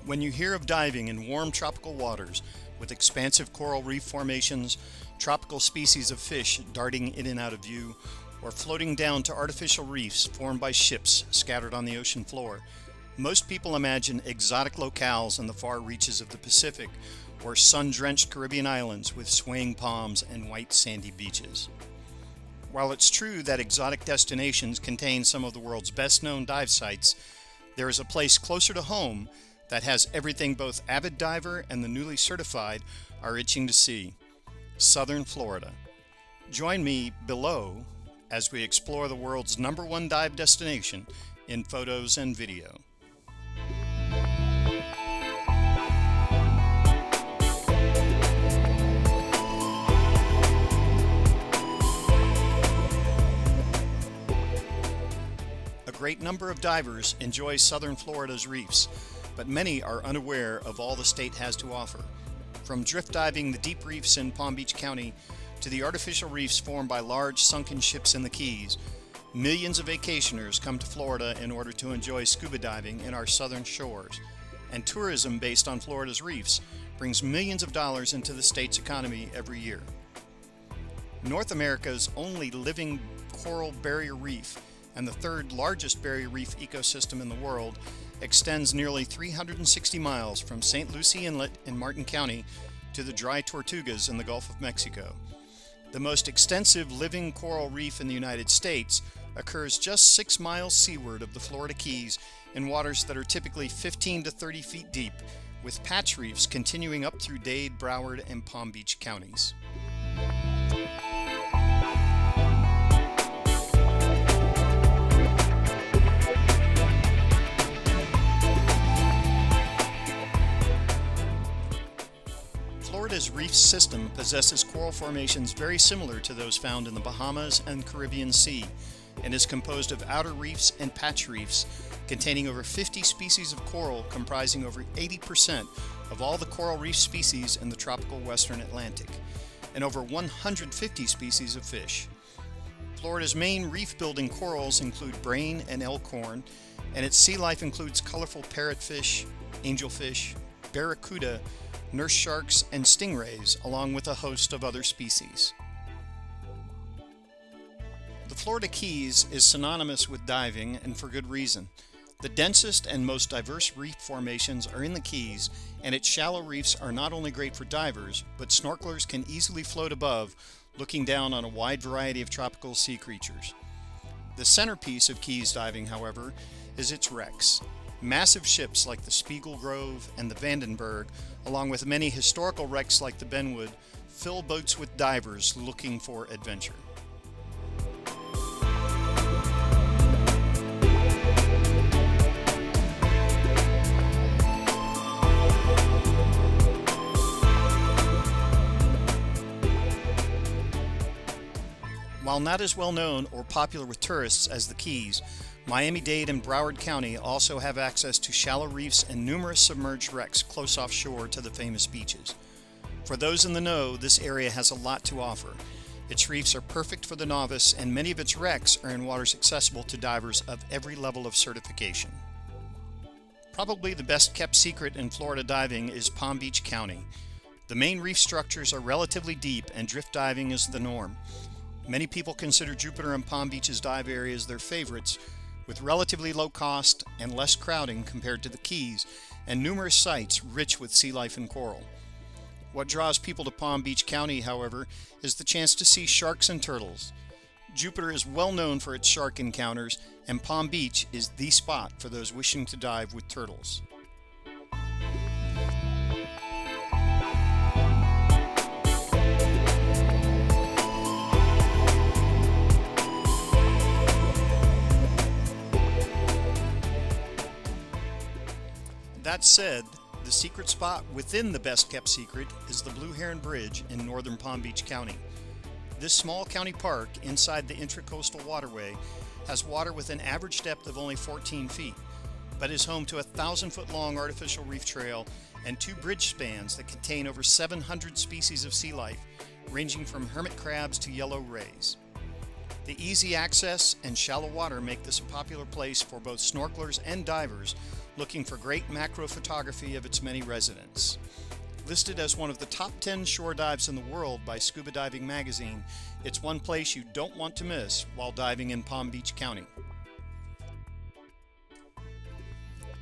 When you hear of diving in warm tropical waters with expansive coral reef formations, tropical species of fish darting in and out of view, or floating down to artificial reefs formed by ships scattered on the ocean floor, most people imagine exotic locales in the far reaches of the Pacific or sun-drenched Caribbean islands with swaying palms and white sandy beaches. While it's true that exotic destinations contain some of the world's best-known dive sites, there is a place closer to home that has everything both avid diver and the newly certified are itching to see: Southern Florida. Join me below as we explore the world's #1 dive destination in photos and video. A great number of divers enjoy Southern Florida's reefs, but many are unaware of all the state has to offer. From drift diving the deep reefs in Palm Beach County to the artificial reefs formed by large sunken ships in the Keys, millions of vacationers come to Florida in order to enjoy scuba diving in our southern shores, and tourism based on Florida's reefs brings millions of dollars into the state's economy every year. North America's only living coral barrier reef, and the third largest barrier reef ecosystem in the world, extends nearly 360 miles from St. Lucie Inlet in Martin County to the Dry Tortugas in the Gulf of Mexico. The most extensive living coral reef in the United States occurs just 6 miles seaward of the Florida Keys in waters that are typically 15 to 30 feet deep, with patch reefs continuing up through Dade, Broward, and Palm Beach counties. Florida's reef system possesses coral formations very similar to those found in the Bahamas and Caribbean Sea, and is composed of outer reefs and patch reefs containing over 50 species of coral, comprising over 80% of all the coral reef species in the tropical western Atlantic, and over 150 species of fish. Florida's main reef-building corals include brain and elkhorn, and its sea life includes colorful parrotfish, angelfish, barracuda, nurse sharks, and stingrays, along with a host of other species. The Florida Keys is synonymous with diving, and for good reason. The densest and most diverse reef formations are in the Keys, and its shallow reefs are not only great for divers, but snorkelers can easily float above, looking down on a wide variety of tropical sea creatures. The centerpiece of Keys diving, however, is its wrecks. Massive ships like the Spiegel Grove and the Vandenberg, along with many historical wrecks like the Benwood, fill boats with divers looking for adventure. While not as well known or popular with tourists as the Keys, Miami-Dade and Broward County also have access to shallow reefs and numerous submerged wrecks close offshore to the famous beaches. For those in the know, this area has a lot to offer. Its reefs are perfect for the novice, and many of its wrecks are in waters accessible to divers of every level of certification. Probably the best kept secret in Florida diving is Palm Beach County. The main reef structures are relatively deep, and drift diving is the norm. Many people consider Jupiter and Palm Beach's dive areas their favorites, with relatively low cost and less crowding compared to the Keys, and numerous sites rich with sea life and coral. What draws people to Palm Beach County, however, is the chance to see sharks and turtles. Jupiter is well known for its shark encounters, and Palm Beach is the spot for those wishing to dive with turtles. That said, the secret spot within the best kept secret is the Blue Heron Bridge in northern Palm Beach County. This small county park inside the Intracoastal Waterway has water with an average depth of only 14 feet, but is home to a 1,000-foot-long artificial reef trail and 2 bridge spans that contain over 700 species of sea life, ranging from hermit crabs to yellow rays. The easy access and shallow water make this a popular place for both snorkelers and divers, looking for great macro photography of its many residents. Listed as one of the top 10 shore dives in the world by Scuba Diving Magazine, it's one place you don't want to miss while diving in Palm Beach County.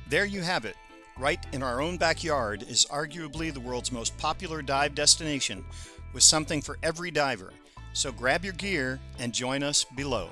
There you have it. Right in our own backyard is arguably the world's most popular dive destination, with something for every diver. So grab your gear and join us below.